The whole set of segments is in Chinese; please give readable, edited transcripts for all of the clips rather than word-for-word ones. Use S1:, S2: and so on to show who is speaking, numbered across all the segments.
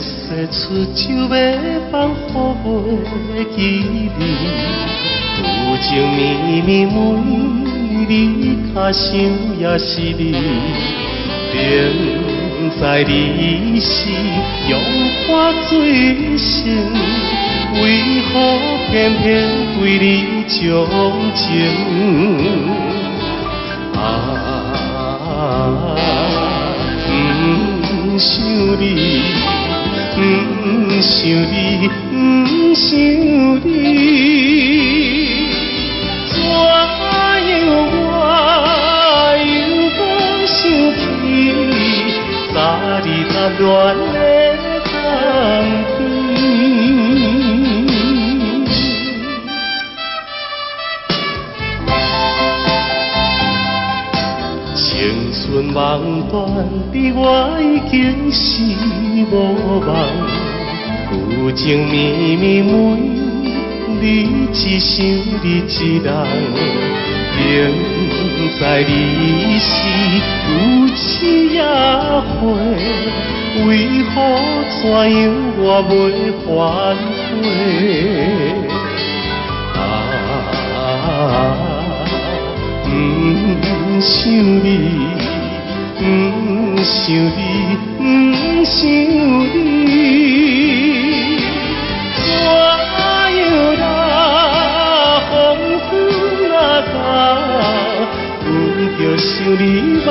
S1: 伸出手要放予袂记你，有情绵绵每日脚想也是你，明知你是用我最深，为何偏偏对你钟情？不想你，不想你，不想你，怎样我又无想起，早日谈恋的当天。青春梦断，你我已经是无望。有情绵绵每日只想你一人，明知你是有痴也火，为何怎样我袂反悔？不想你，不想你，不想你，怎样啦？风雨啊到，不着想你目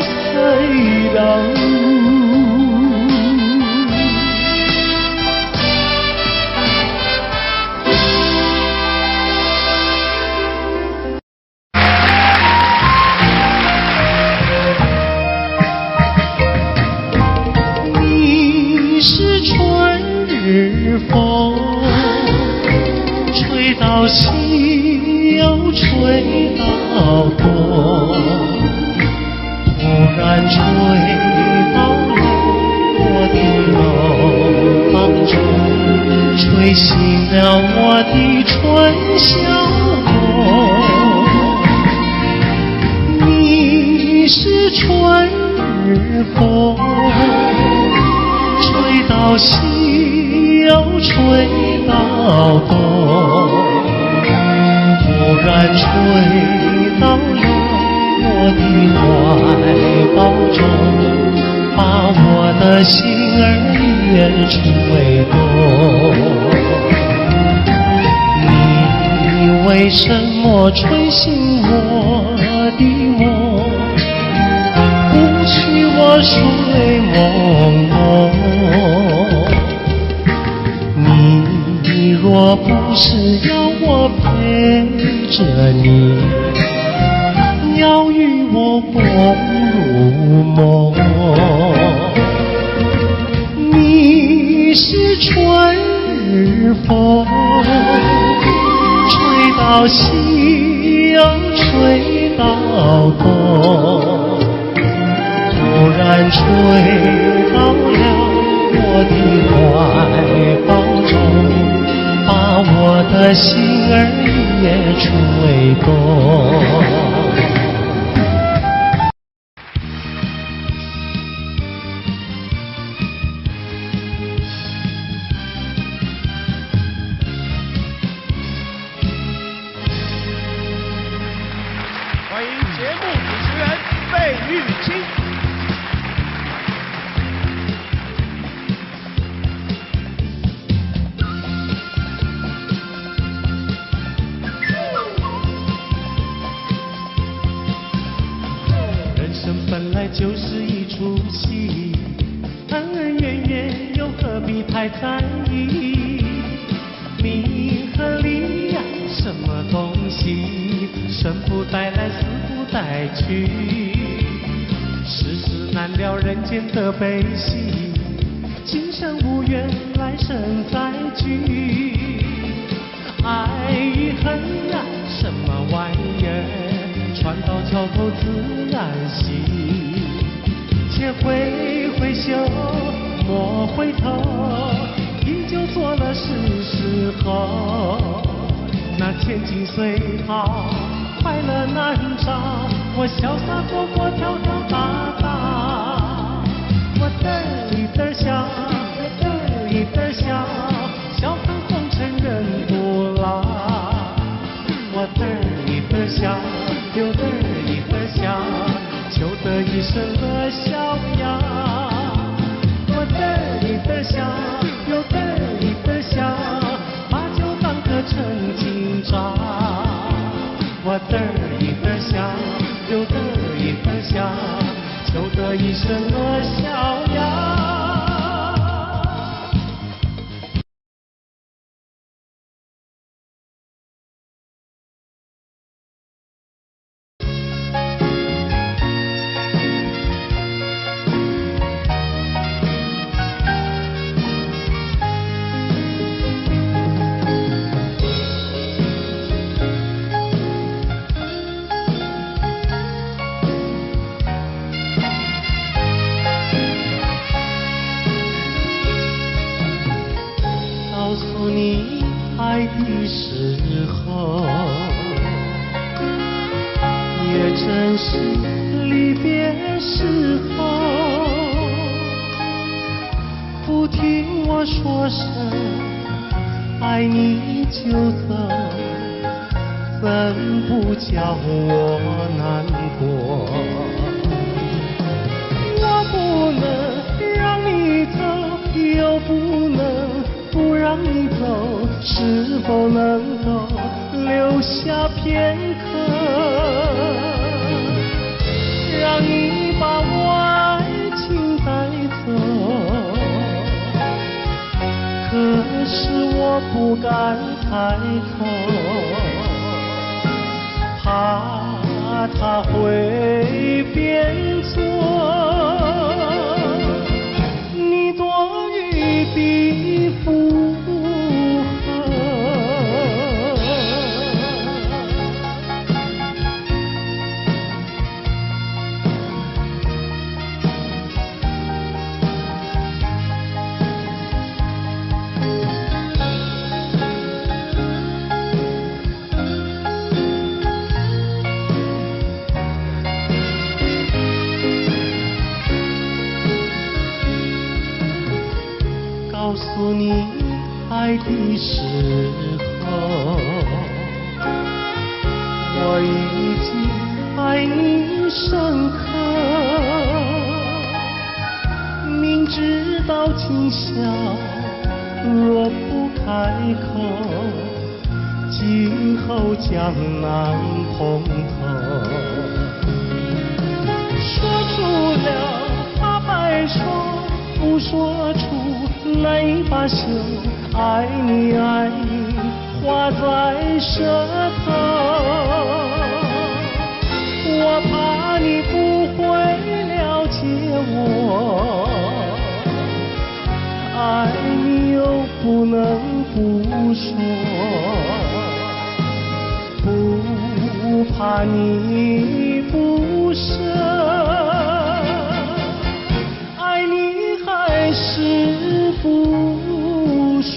S1: 屎流。风吹到西又吹到东，突然吹到了我的楼房中，吹醒了我的春晓梦。你是春日风，吹到西又吹到东，突然吹到了我的怀抱中，把我的心儿也吹动。你为什么吹醒我的梦，不许我睡朦胧？你若不是要我陪着你，要与我共入梦，你是春日风，吹到西又吹到东，突然吹到了我的怀抱中，把我的心儿也吹动。
S2: 欢迎节目主持人费玉清。
S1: 人生本来就是一出戏，恩恩怨怨又何必太在意？名和利呀，什么东西？生不带来，死不带去。世事难料，人间的悲喜，今生无缘，来生再聚。爱与恨呀，什么玩意儿？船到桥头自然行，且挥挥袖，莫回头，依旧做了是后。那千金虽好，快乐难找，我潇洒活活，跳跳打打，我嘚里嘚笑，的笑，笑看红尘人不老。我得意的笑，又得意的笑，求得一生的逍遥。我得意的笑，又得意的笑，把酒当歌成今朝。我得意的笑，又得意的笑，求得一生的逍遥。告诉你爱的时候，也正是离别时候。不听我说声爱你就走，怎不叫我难过？我不能让你走，又不能不让你走，是否能够留下片刻，让你把我爱情带走？可是我不敢抬头，怕它会变作你多余的负荷。告诉你爱的时候，我已经爱你深刻。明知道今宵若不开口，今后将难碰头。说出了怕白说，不说出难以罢休，爱你爱你画在舌头。我怕你不会了解我，爱你又不能不说，不怕你不舍，爱你还是不说。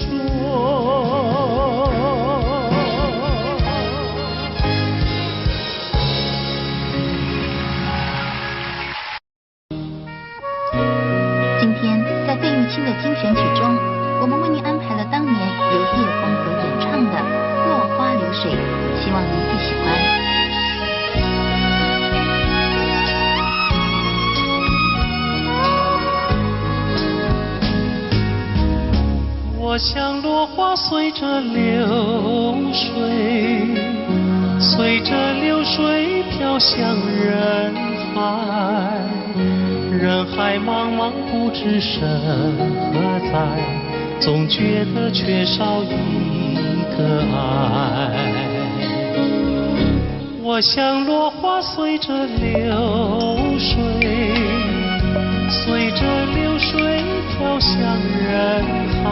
S3: 今天在费玉清的精选曲中，我们为您安排了当年由叶枫所演唱的《落花流水》，希望您会喜欢。
S1: 我像落花随着流水，随着流水飘向人海，人海茫茫不知身何在，总觉得缺少一个爱。我像落花随着流水，随着流水飘向人海，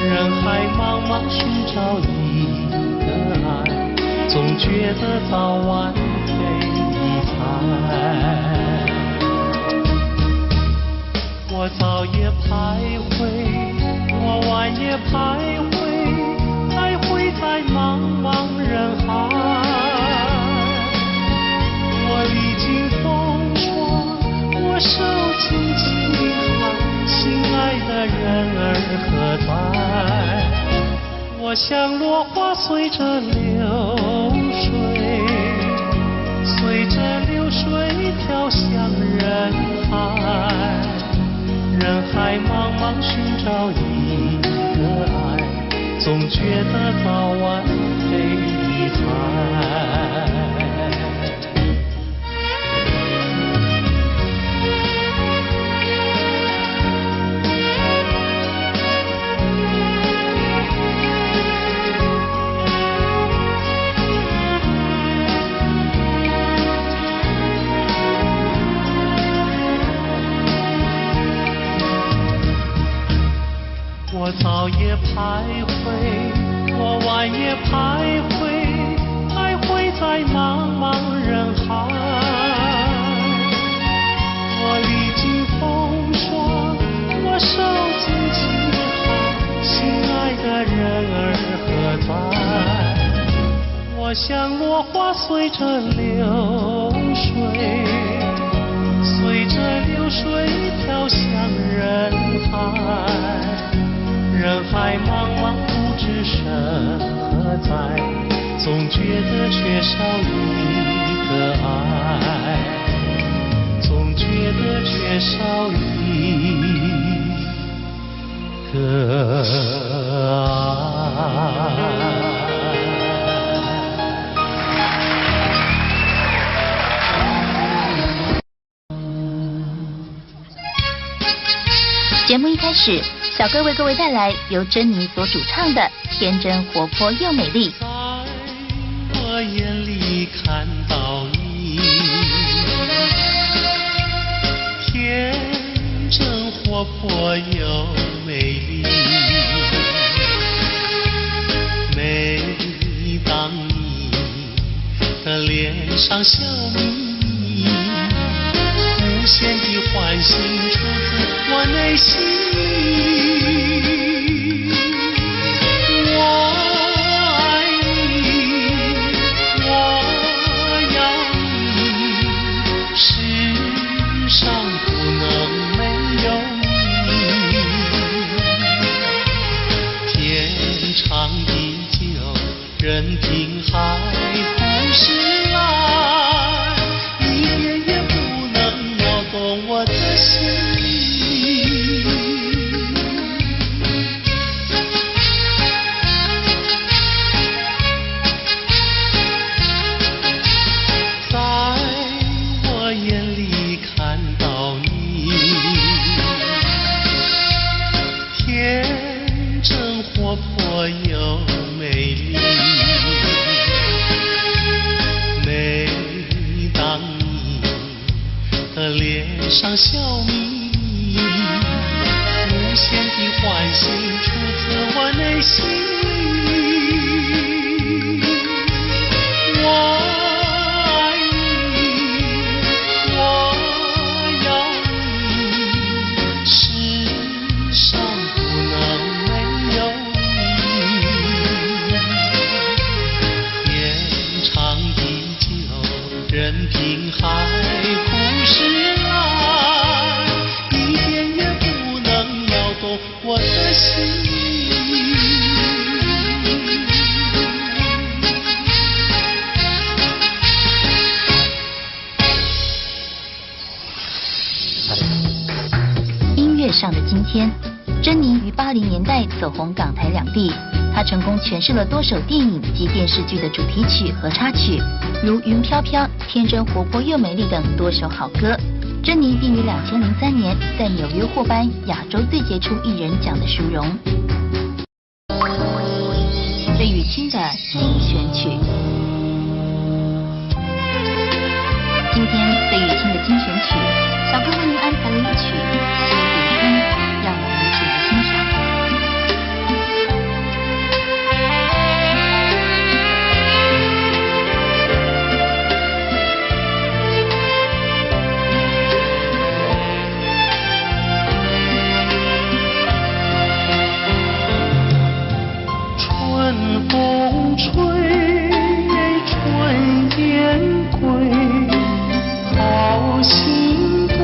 S1: 人海茫茫寻找一个爱，总觉得早晚非一猜。我早也徘徊，我晚也徘徊，来回在茫茫人海。我历经风霜，我受尽凄寒，心爱的人儿何在？我像落花随着流水，随着流水飘向人海，人海茫茫寻找一个爱，总觉得早晚非一猜。我早也徘徊，我晚也徘徊，徘徊在茫茫人海。我历经风霜，我受尽凄寒，心爱的人儿何在？我像落花随着流水，随着流水飘向人海。人海茫茫不知身何在，总觉得缺少一个爱，总觉得缺少一个爱。
S3: 节目一开始，小哥为各位带来由珍妮所主唱的《天真活泼又美丽》。
S1: 在我眼里看到你，天真活泼又美丽。每当你的脸上笑眯眯，无限的欢喜出自我内心里。我爱你，我要你，世上不能没有你。天长地久，任凭海枯石烂，一点也不能摇动我的心。上笑眯眯，无限的欢喜出自我内心里。我爱你，我要你，世上不能没有你。天长地久，任凭海枯石烂。我的心。
S3: 音乐上的今天，珍妮于80年代走红港台两地，她成功诠释了多首电影及电视剧的主题曲和插曲，如《云飘飘》《天真活泼又美丽》等多首好歌。珍妮并于2003年在纽约获颁亚洲最杰出艺人奖的殊荣。费玉清的精选曲，今天费玉清的精选曲，小哥为您安排了一曲《西湖春》，让我们一起来欣赏。
S1: 春风吹，春燕归，好心多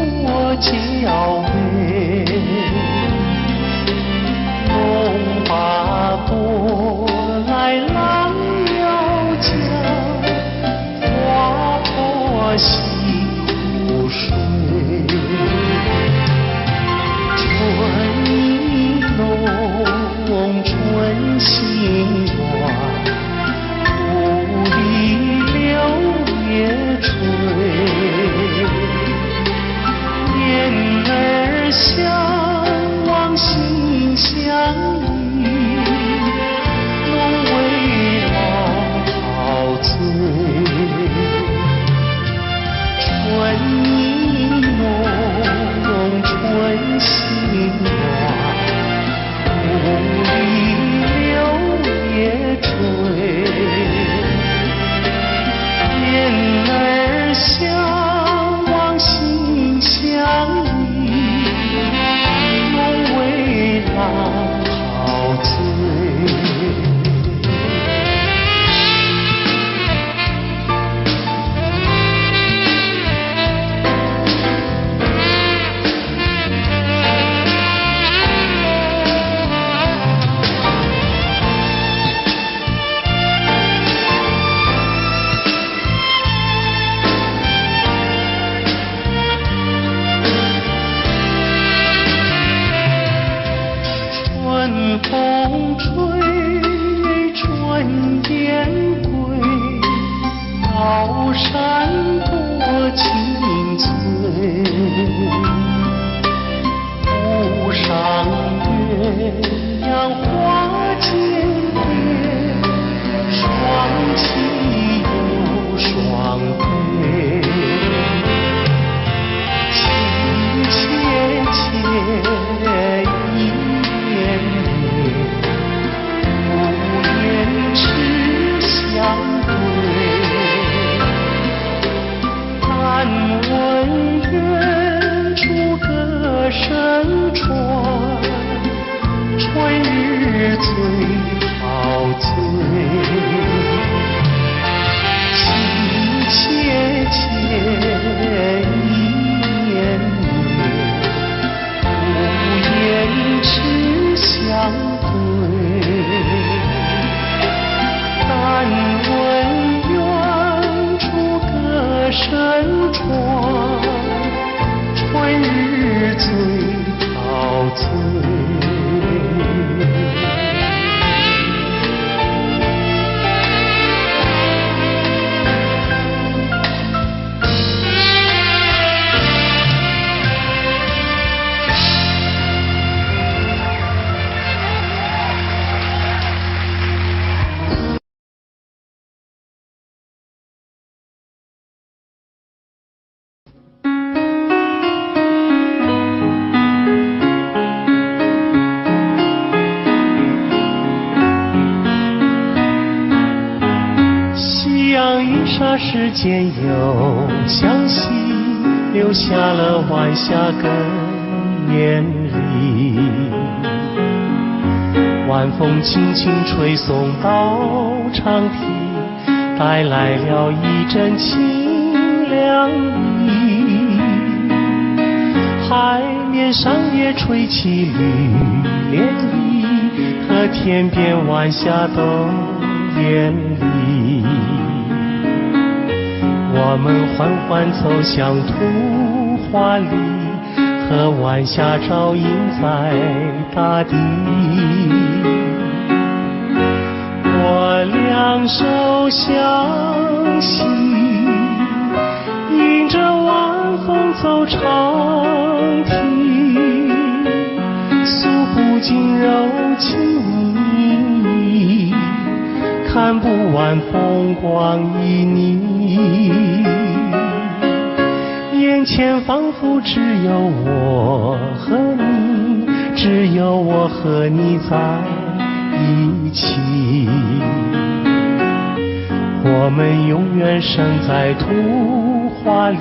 S1: 子。霎时间又向西，留下了晚霞更艳丽。晚风轻轻吹送到长堤，带来了一阵清凉意。海面上也吹起绿涟漪，和天边晚霞都艳丽。我们缓缓走向图画里，和晚霞照映在大地。我两手相携，迎着晚风走长堤，诉不尽柔情蜜意，看不完风光旖旎。眼前仿佛只有我和你，只有我和你在一起。我们永远生在图画里，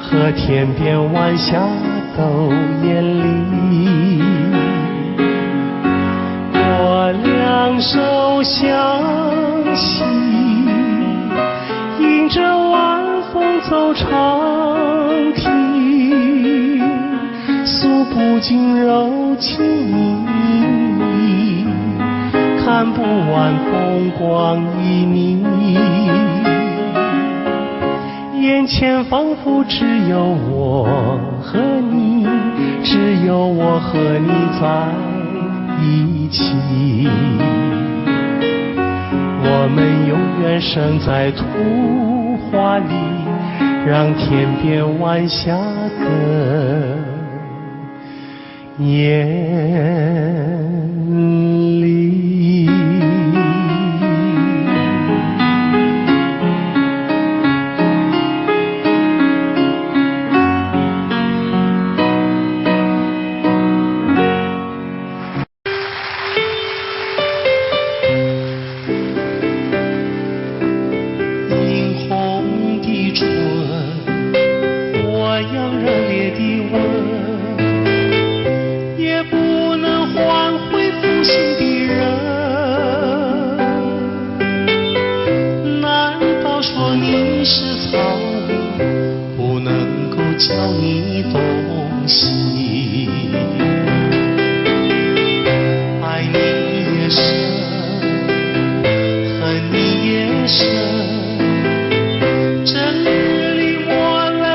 S1: 和天边晚霞都艳丽。我两手相携，迎着晚风走长堤，诉不尽柔情蜜意，看不完风光旖旎。眼前仿佛只有我和你，只有我和你在一起。我们永远生在图画里，让天边晚霞更艳丽。教你东西，爱你也深，恨你也深。这日里我泪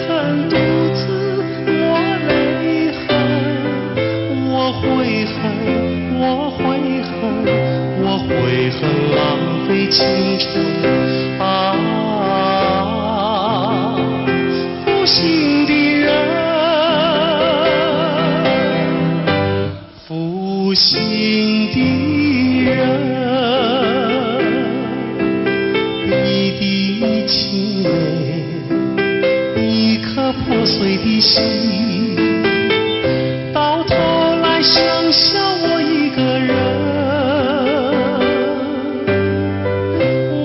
S1: 痕独自我泪痕，我悔恨，我悔恨，我悔恨浪费青春啊！负心的人，负心的人，一滴清泪，一颗破碎的心，到头来剩下我一个人。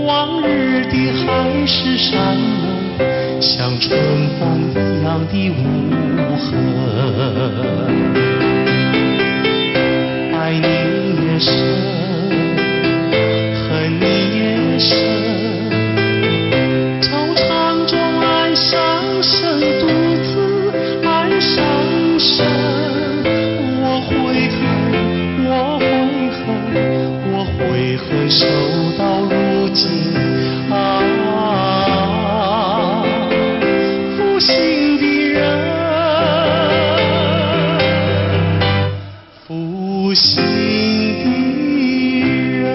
S1: 往日的海誓山盟，像春风一样的无痕。爱你也深，恨你也深。惆怅中暗伤神，独自暗心的人。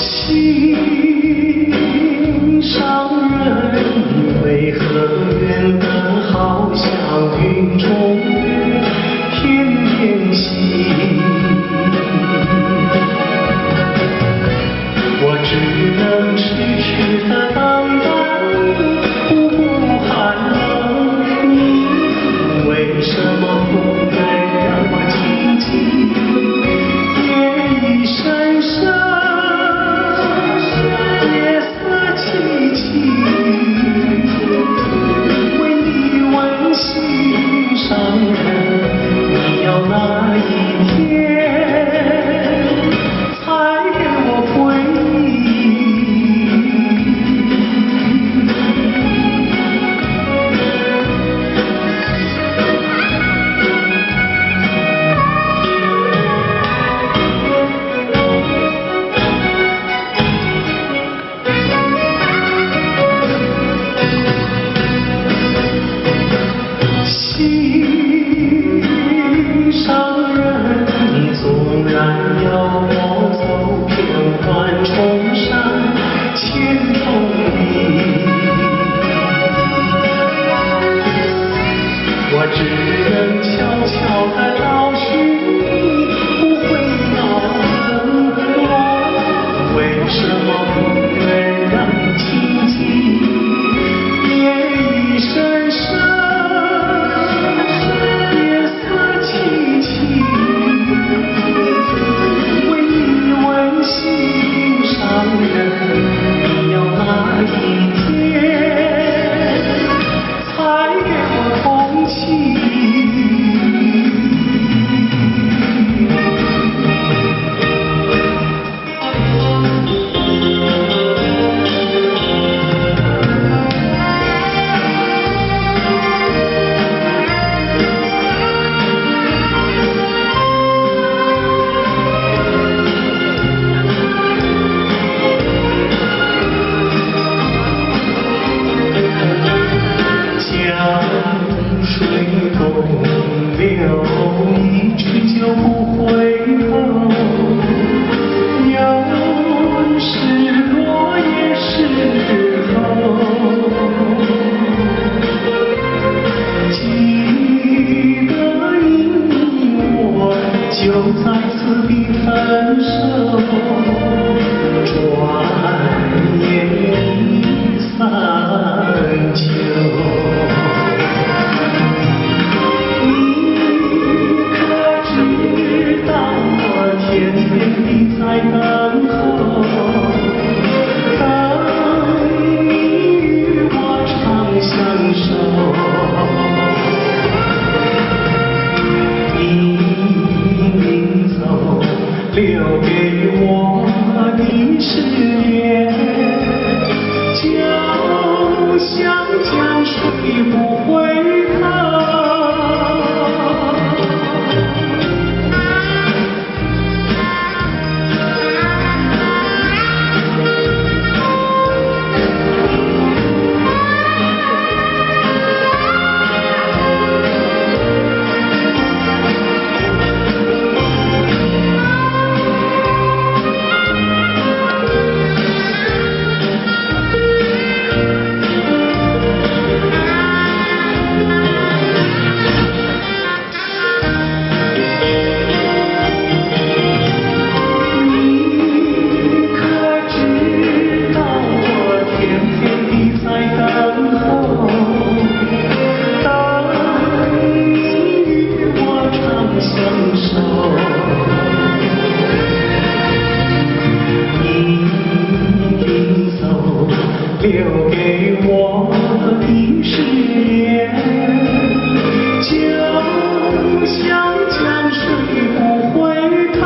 S1: 心上人为何远得好像云中月，翩翩行？我只能痴痴地等待，不顾寒冷。你为什么不再让我亲近？夜已深深。我只能悄悄地找寻你，不会恼恨我。为什么不愿让你亲近？夜已深深，夜色凄凄，为你温馨上人，你要哪一天才给我同情？水东流，一去就不回头。有时落叶时候，记得你我就在此地分手，转眼已散秋。天天地在等候，等你与我长相守。你临走，留给我的誓言，就像江水不回头。留给我的誓言，就像江水不回头。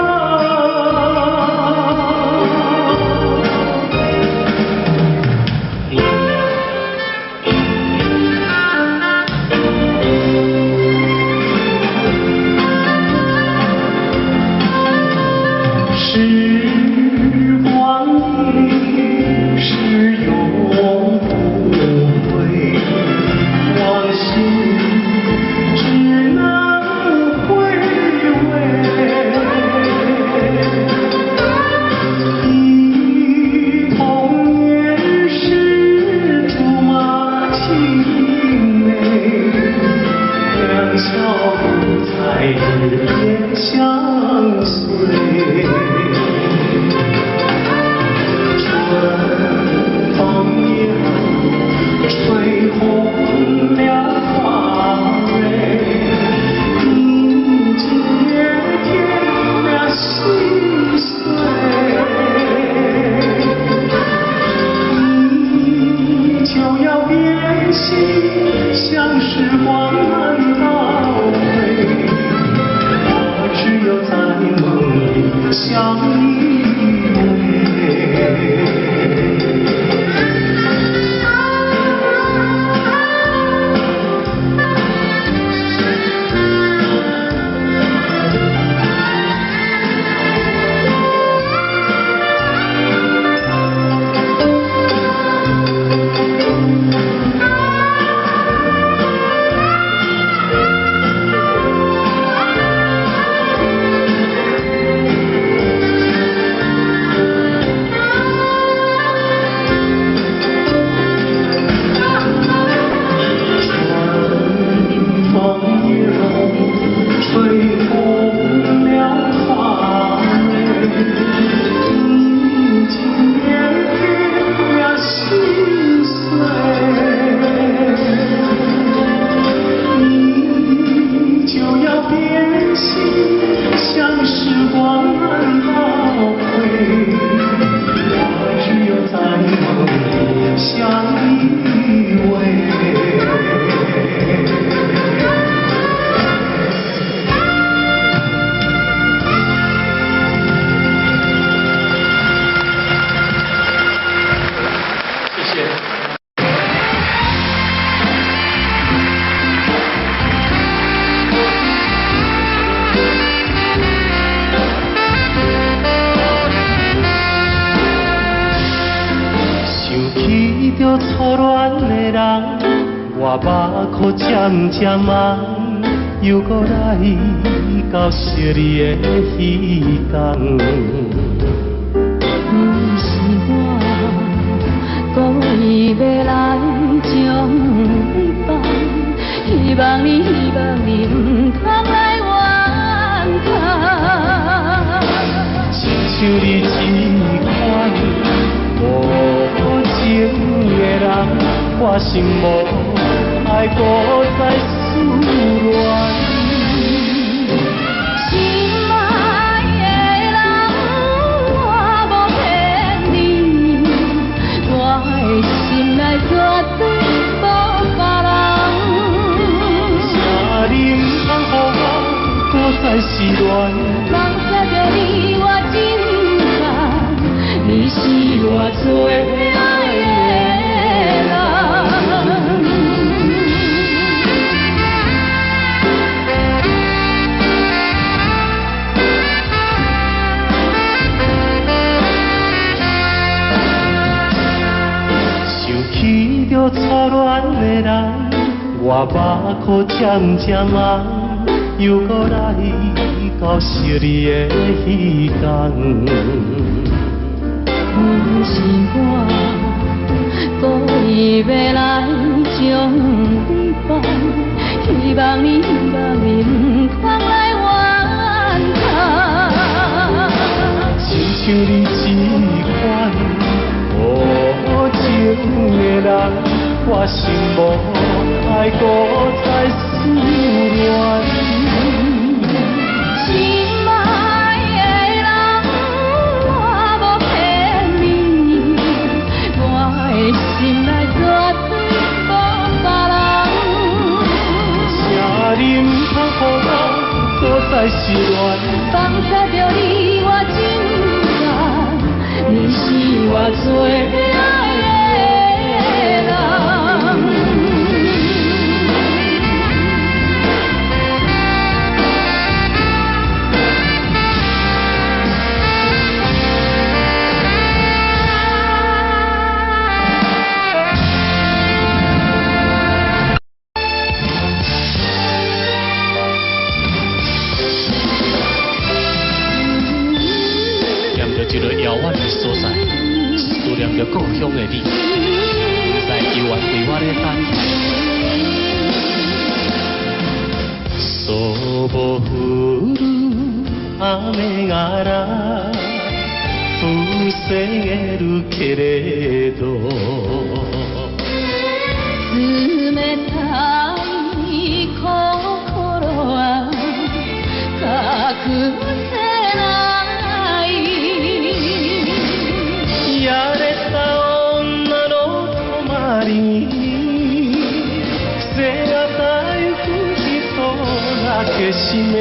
S1: 像时光难倒回，我只有在梦里相依偎。着初恋的人，我目眶渐渐红，又搁来到昔日的彼天。
S4: 不是我故意要来将你放，希望你唔通来怨叹。
S1: 亲像你这款无情的人，我心无爱搁再思恋。
S4: 心爱的人，我无骗你，我的心内绝对无别人。
S1: 请你唔通予我搁再失恋。
S4: 放下着你我真感，你是我最爱的人。
S1: 想起着初恋的人，我目眶渐渐红，又搁来到昔日的彼天。
S4: 不是我故意要来将你放，希望你唔通来怨叹。
S1: 亲像你这款无情的人，我心无爱搁再思恋。
S4: 心爱的人，我无骗你，我的心内绝对无别人。
S1: 请你唔通予我搁再失恋。
S4: 放下着你我真感，你是我最爱的人。
S1: 一个遥远的所在，思念着故乡的你，不知犹原为我咧等待。そぼ降る雨がら防げるけれど、
S4: 冷たい心は隠せない。
S1: やれた女の泊まりに个是要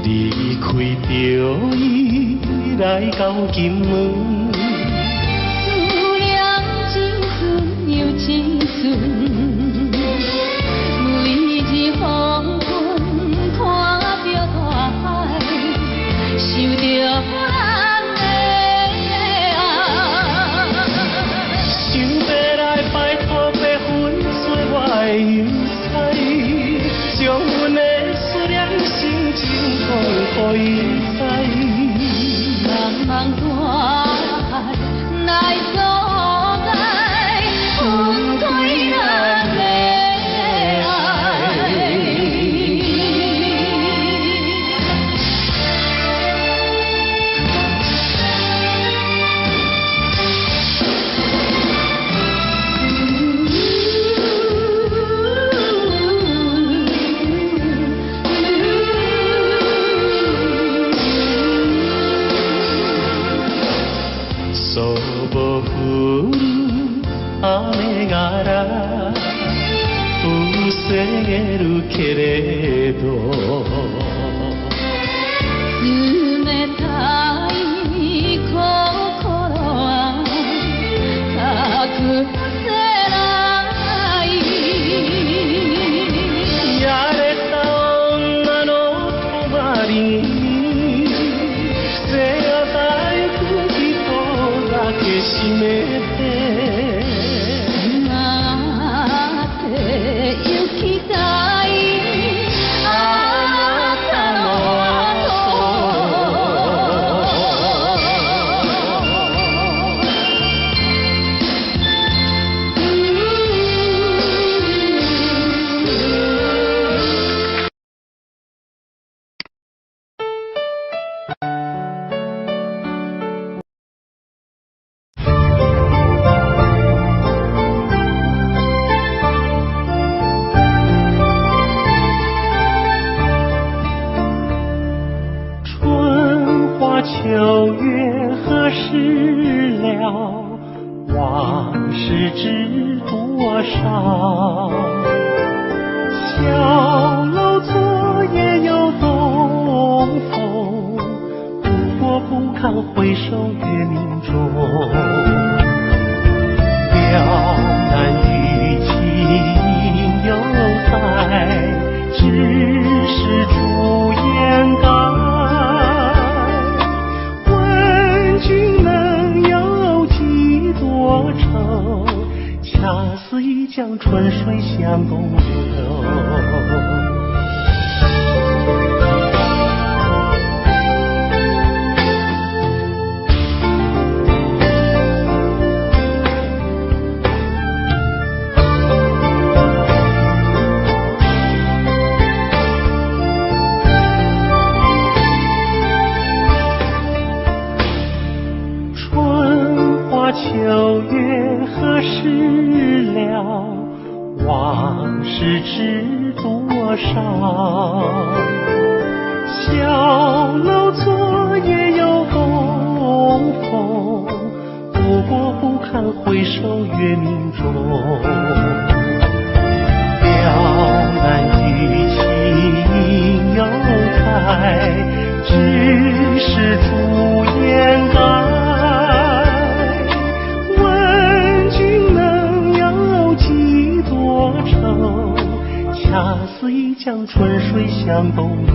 S1: 离开着伊来到金门。可以知，茫茫大海来阻碍，分开咱的爱。雨が防げるけれど冷たい心は隠せないやれた女の隣に背がたゆく人だけ締めて行きたいあなた秋月何时了？往事知多少？小楼昨夜又东风，不过不堪回首月明中。了难于情犹在，只是朱颜改。恰似一江春水向东流。春花秋月何时了？往事知多少？小楼昨夜又东风，不过不堪回首月明中。了难于情犹在，只是朱颜改。恰似一江春水向东流，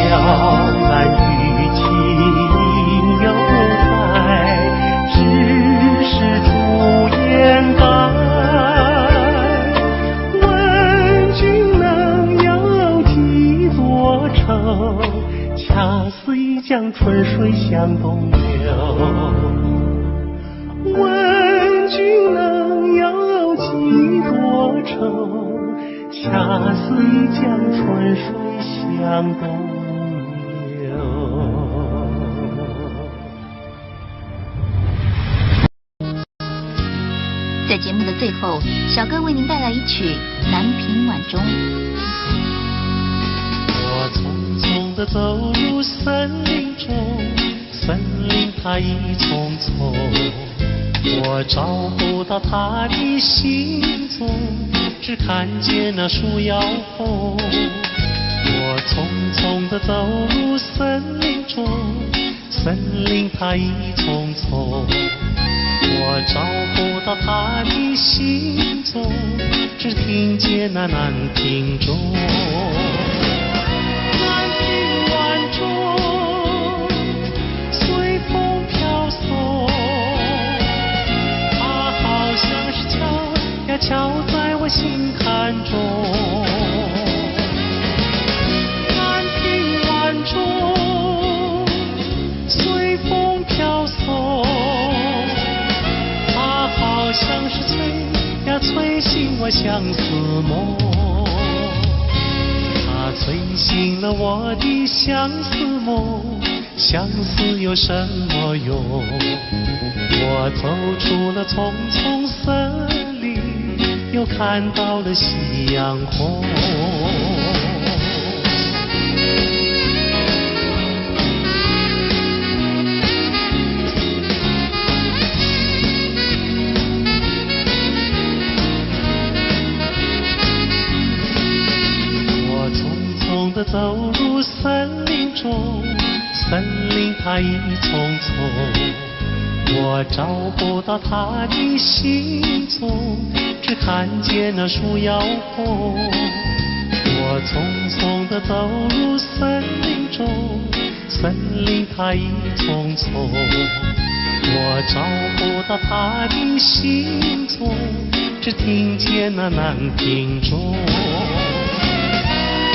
S1: 了难于情犹在，只是朱颜改。问君能有几多愁？恰似一江春水向东流。问君能有几多愁？恰似一江春水向东流。
S3: 后，小哥为您带来一曲《南屏晚钟》。
S1: 我匆匆地走入森林中，森林它一丛丛，我找不到它的行踪，只看见那树摇红。我匆匆地走入森林中，森林它一丛丛，我找不到它的行踪，只听见那南屏钟。南屏晚钟随风飘送，它好像是敲呀敲在我心坎中。南屏晚钟随风飘送，它好像是催呀催醒我相思梦，它催醒了我的相思梦，相思有什么用？我走出了丛丛森林，又看到了夕阳红。我匆匆地走入森林中，森林它一丛丛，我找不到它的行踪，只看见那树摇红。我匆匆地走入森林中，森林它一丛丛，我找不到它的行踪，只听见那南屏钟。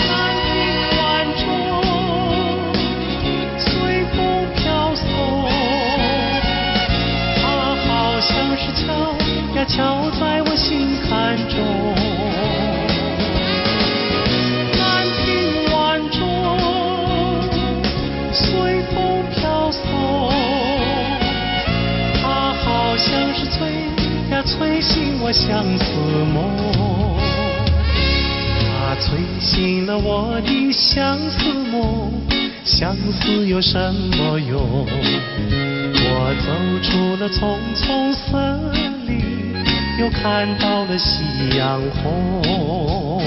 S1: 南屏晚钟随风飘送，它好像是敲呀敲在我心坎中。南屏晚钟随风飘送，它好像是催呀催醒我相思梦，它催醒了我的相思梦，相思有什么用？我走出了丛丛森林，又看到了夕阳红。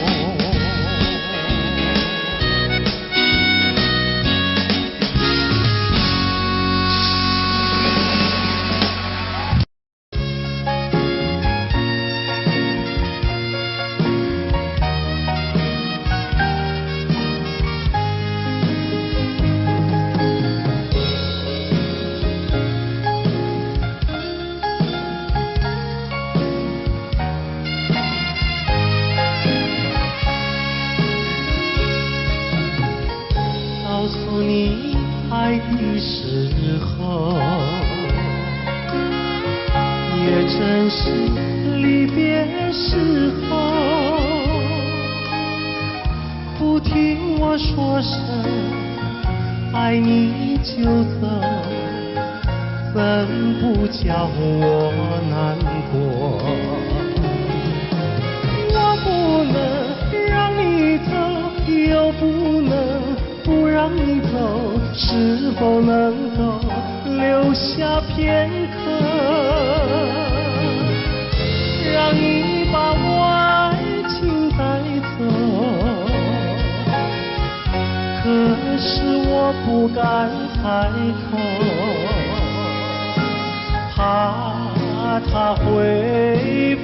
S1: 告诉你爱的时候，也正是离别时候。不听我说声爱你就走，怎不叫我难过？我不能让你走，又不能不让你走，是否能够留下片刻，让你把我爱情带走？可是我不敢开口，怕他会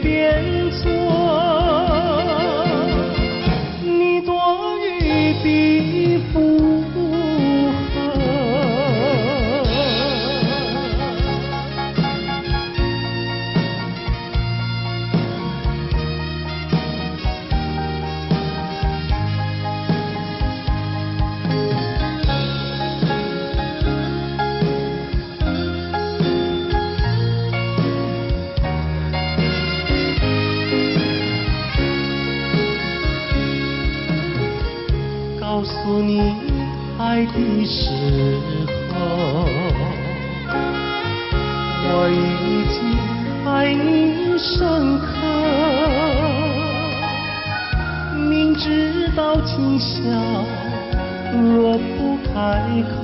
S1: 变作你多余的附和。告诉你爱的时候，我已经爱你深刻，明知道今宵若不开口，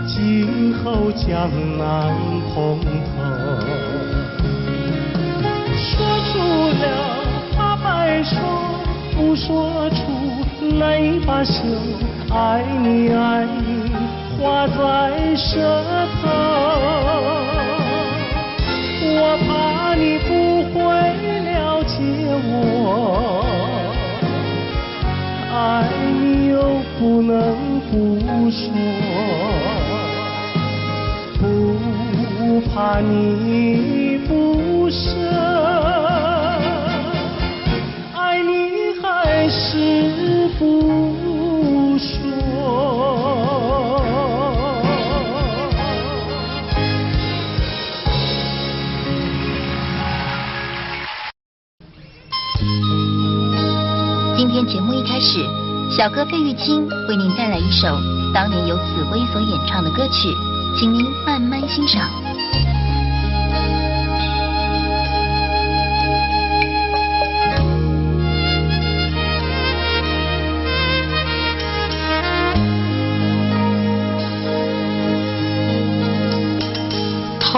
S1: 今后将难碰头。说出了怕白首，不说出那一把袖，爱你爱你画在舌头，我怕你不会了解我，爱你又不能不说，不怕你不舍，爱你还是不说。
S3: 今天节目一开始，小哥费玉清为您带来一首当年由紫薇所演唱的歌曲，请您慢慢欣赏。
S1: 桃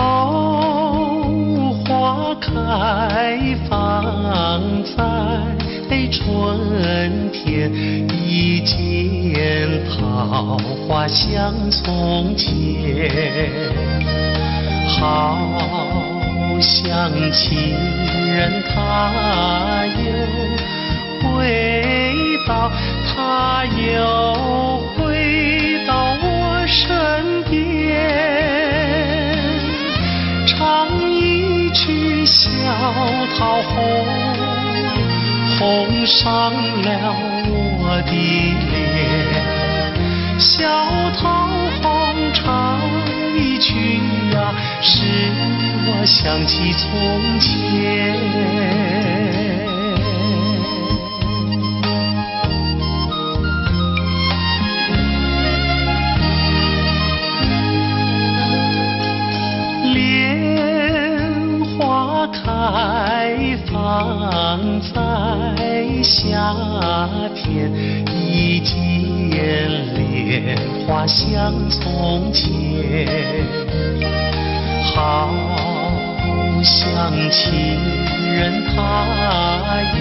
S1: 花开放在春天，一见桃花像从前，好像情人他又回到，他又回到我身边，唱一曲小桃红，红上了我的脸，小桃红唱一曲呀，使我想起从前。莲花开放在夏天，一见莲花像从前，好像情人他又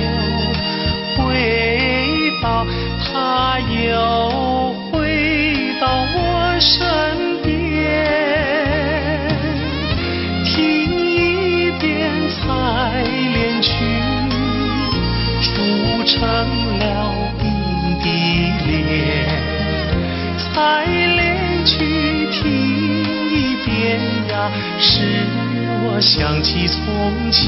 S1: 回到，他又回到我身边，听一遍采莲曲，铸成了冰的莲，采莲曲听一遍呀，使我想起从前。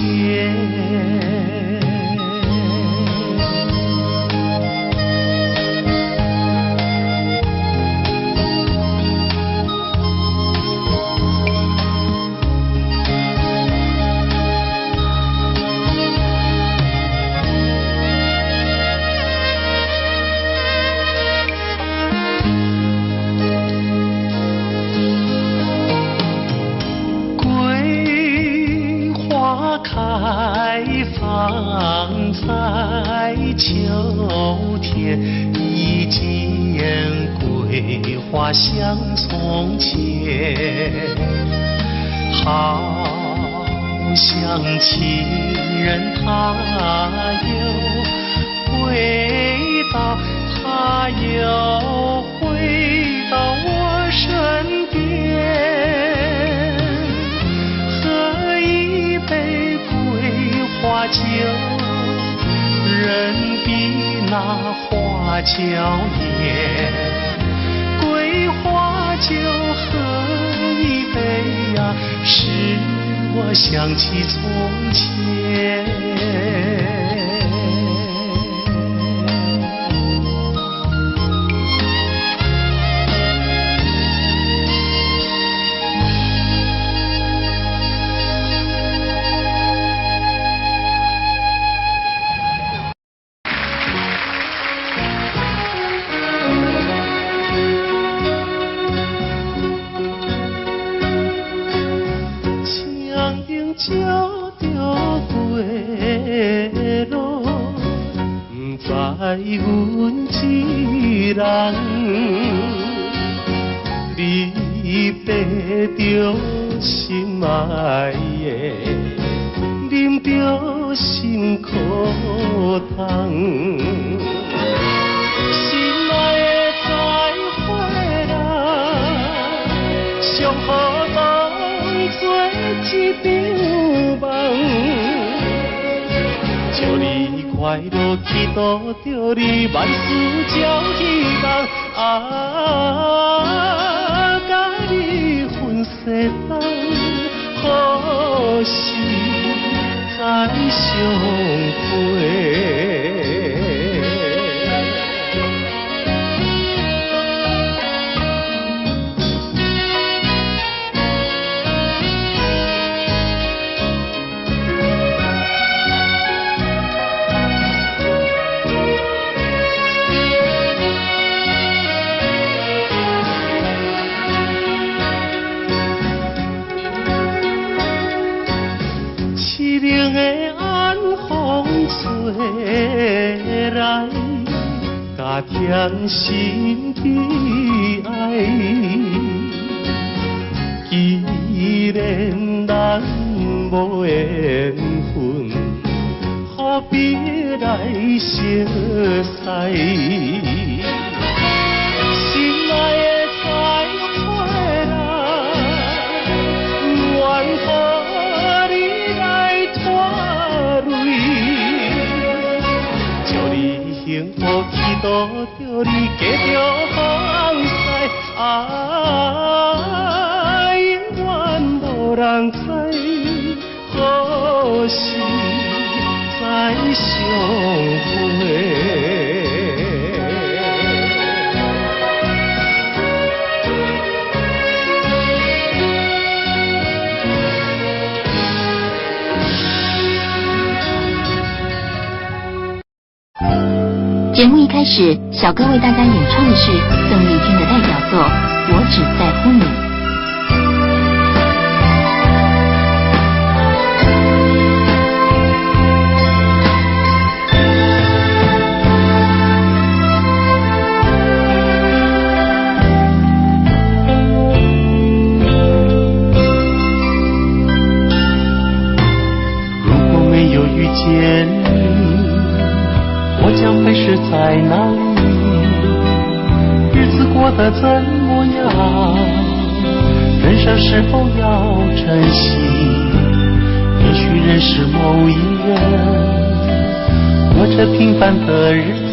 S1: 开放在秋天，一见桂花像从前，好像情人他又回到，他又回到我身边，喝一杯花酒，人比那花娇艳，桂花酒喝一杯呀，使我想起从前。阮一人，你爬着心爱的，啉着心苦汤。心爱的再会啦，上好当作一场梦。祝你快乐，祈祷着你万事照希望。甲你分世间，好事再相会。凄凉的晚风吹来，加添心悲哀。既然咱无缘分，何必来相识？心爱的再会啦，愿可你来拖累，祝你幸福，祈祷着你继续放肆，永远无人知，何时再相会？
S3: 节目一开始，小哥为大家演唱的是邓丽君的代表作《我只在乎你》。
S1: 如果没有遇见你，我将会是在哪里？日子过得怎么样？人生是否要珍惜？也许认识某一人，过着平凡的日子，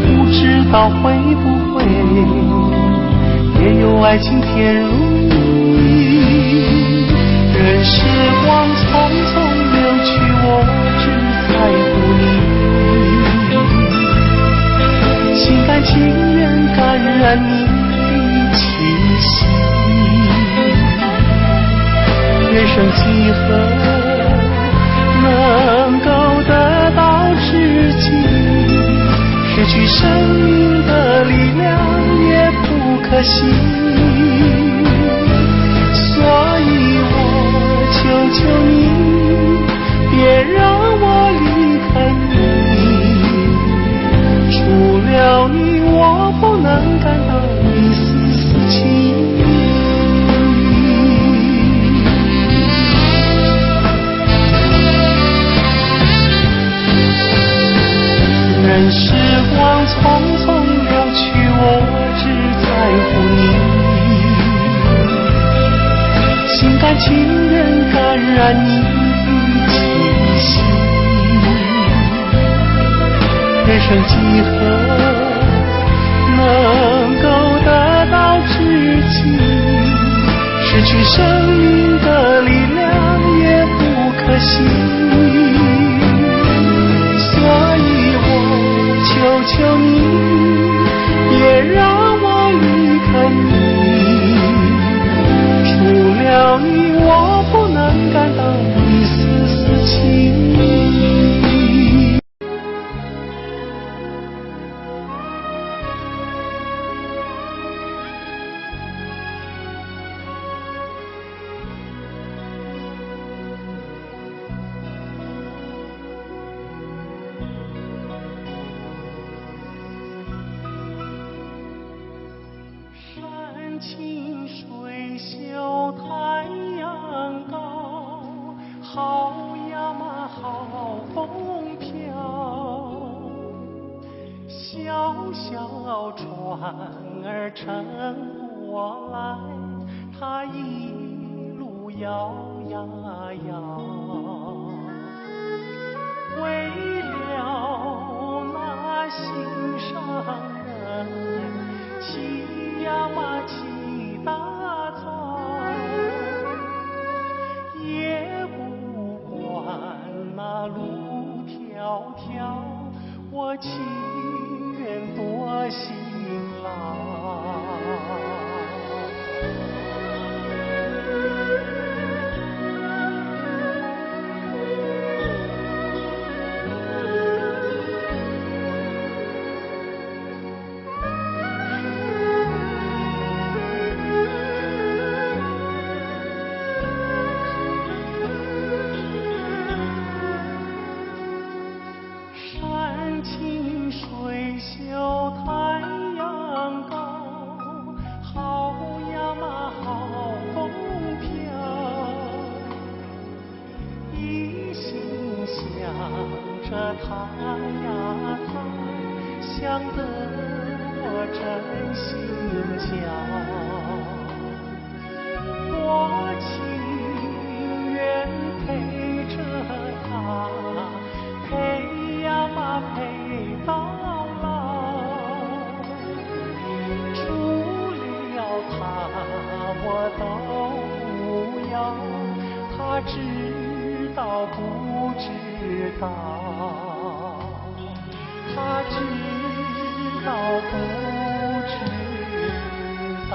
S1: 不知道会不会也有爱情甜如蜜。任时光匆匆流去，我只在乎你，心甘情愿感染你的气息。人生几何能够得到知己？失去生命的力量也不可惜。所以我求求你，别让我离开你，除了你我不能感到一丝丝情意。任时光匆匆流去，我只在乎你，心甘情愿感染你的气息。人生几何能够得到知己？失去生命的力量也不可惜。所以我求求你，别让我离开你，除了你我不能感到一丝丝情意。清水秀太阳高，好呀嘛好风飘。小小船儿撑过来，它一路摇呀摇，为了那心上人，起呀嘛起大早，也不管那路迢迢，我情愿多辛劳。山清水秀太阳高，好呀嘛好风飘。一心想着他呀他，想得我真心焦。我情愿陪着他，陪呀嘛陪到老。除了他我都不要，他知道不知道？他知道不知道？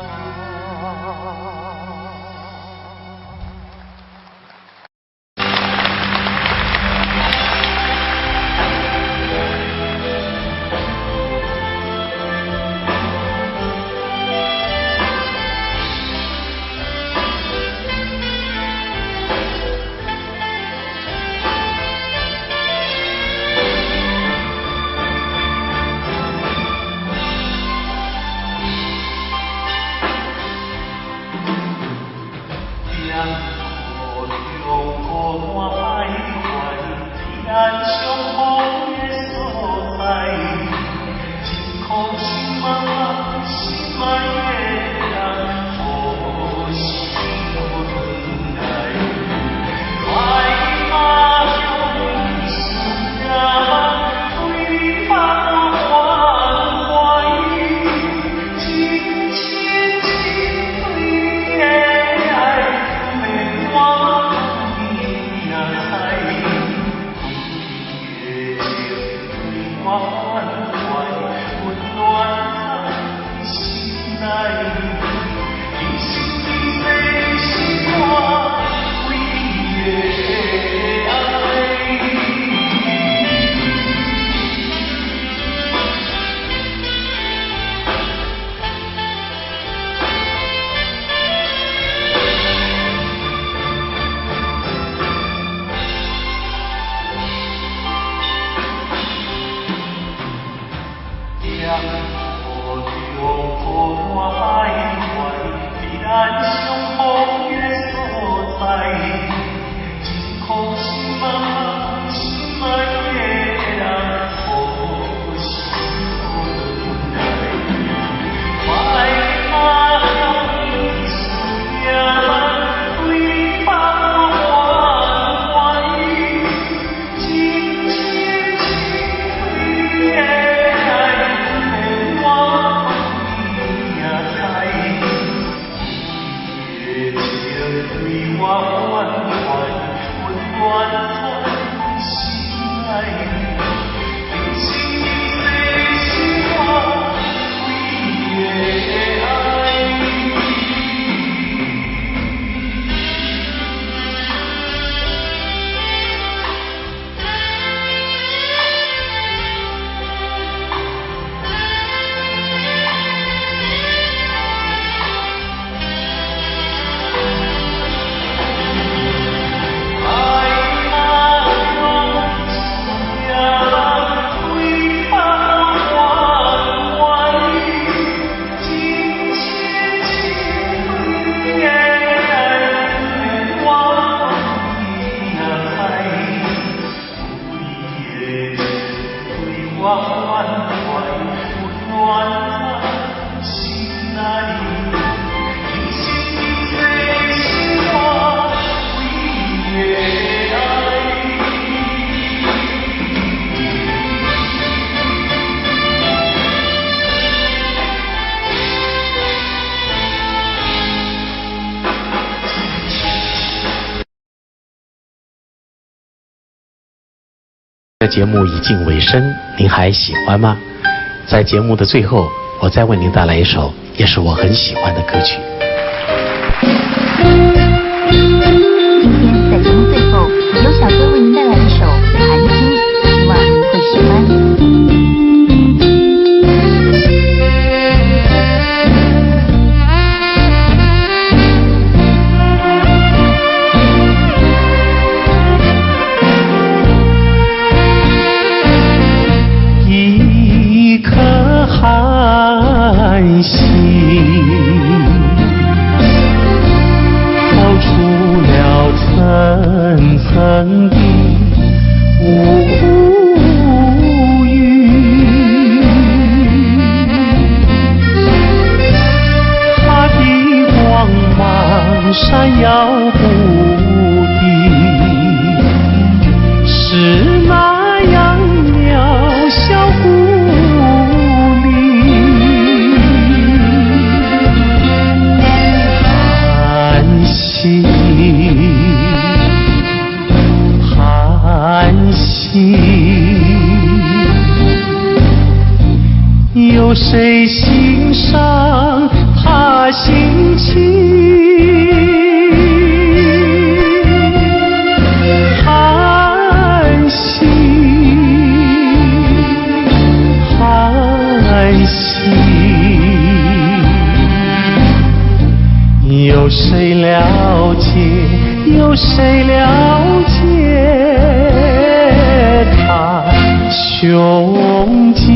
S1: 这节目已近尾声，您还喜欢吗？在节目的最后，我再为您带来一首也是我很喜欢的歌曲。
S3: 今天在节目最后，由小哥为您带来一首《寒星》，希望您会喜欢。
S1: 寒星透出了层层的乌云，它的光芒闪耀不定，是那样渺小寒星，有谁欣赏他心情？寒星，寒星，有谁了解？有谁了解他胸襟？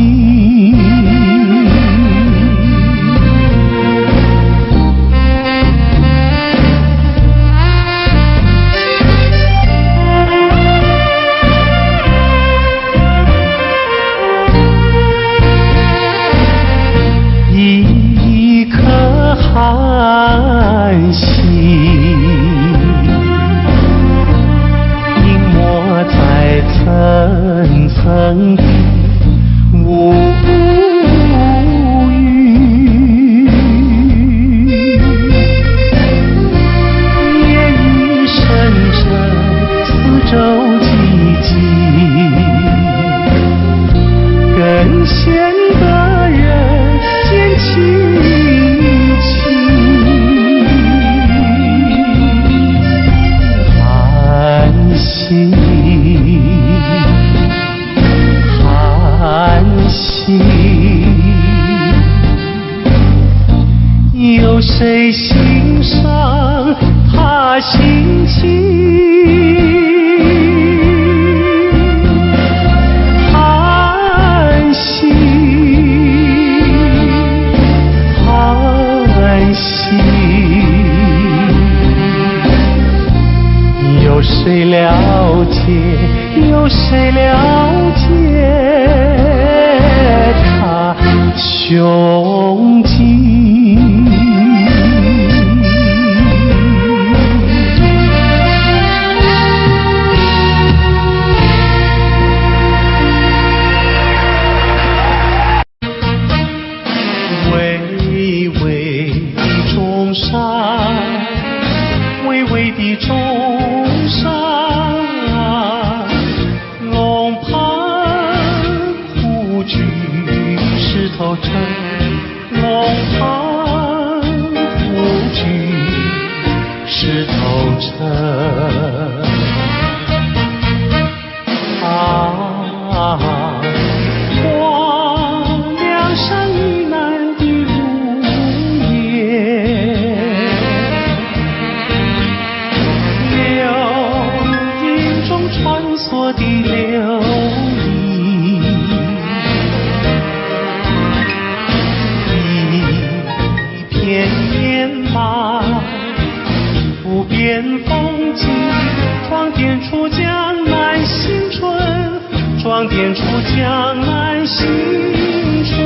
S1: 一颗寒星在层层的乌云，夜雨深沉，四周寂静，更显得人间凄清。寒星，寒星，有谁欣赏他心情？寒星，寒星，有谁了解？有谁了解他胸襟？巍巍的中山，巍巍的中山，龙盘虎踞石头城，龙盘虎踞石头城。光亮山以南的如烟，流萤中穿梭的流萤，一片天马不变风景，装点出江南新春，装点出江南新春。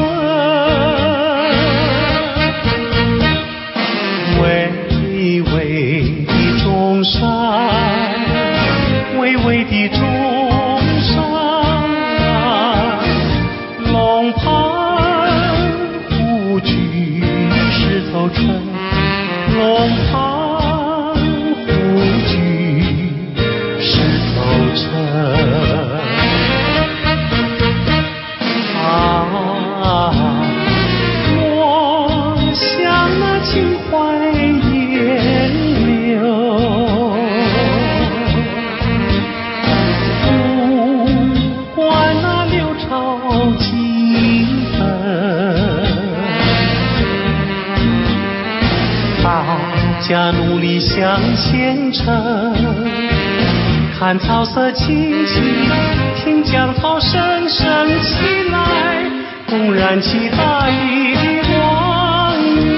S1: 巍巍的中山，巍巍的中山，龙盘虎踞石头城，龙盘虎踞石头城。家努力向前程，看草色青青，听江涛声声起来，公燃起大地的光明。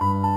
S2: 拜。